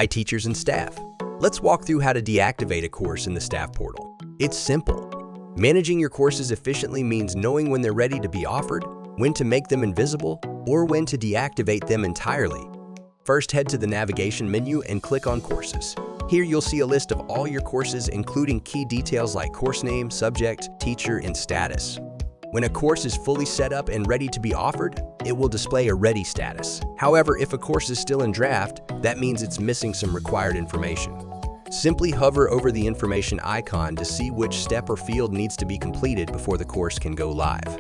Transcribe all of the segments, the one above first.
Hi teachers and staff. Let's walk through how to deactivate a course in the staff portal. It's simple. Managing your courses efficiently means knowing when they're ready to be offered, when to make them invisible, or when to deactivate them entirely. First, head to the navigation menu and click on Courses. Here you'll see a list of all your courses, including key details like course name, subject, teacher, and status. When a course is fully set up and ready to be offered, it will display a ready status. However, if a course is still in draft, that means it's missing some required information. Simply hover over the information icon to see which step or field needs to be completed before the course can go live.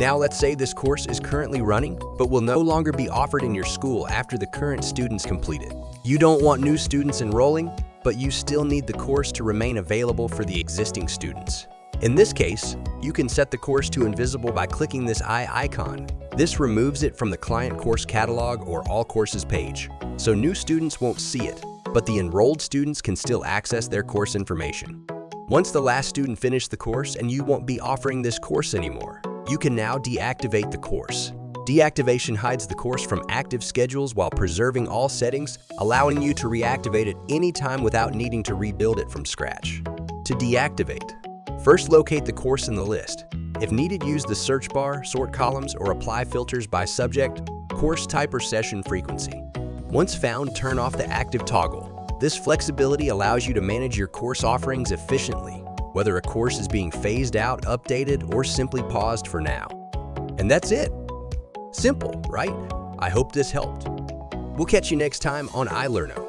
Now let's say this course is currently running, but will no longer be offered in your school after the current students complete it. You don't want new students enrolling, but you still need the course to remain available for the existing students. In this case, you can set the course to invisible by clicking this eye icon. This removes it from the client course catalog or all courses page, so new students won't see it, but the enrolled students can still access their course information. Once the last student finished the course and you won't be offering this course anymore, you can now deactivate the course. Deactivation hides the course from active schedules while preserving all settings, allowing you to reactivate it anytime without needing to rebuild it from scratch. To deactivate, first locate the course in the list. If needed, use the search bar, sort columns, or apply filters by subject, course type, or session frequency. Once found, turn off the active toggle. This flexibility allows you to manage your course offerings efficiently, whether a course is being phased out, updated, or simply paused for now. And that's it. Simple, right? I hope this helped. We'll catch you next time on ilerno.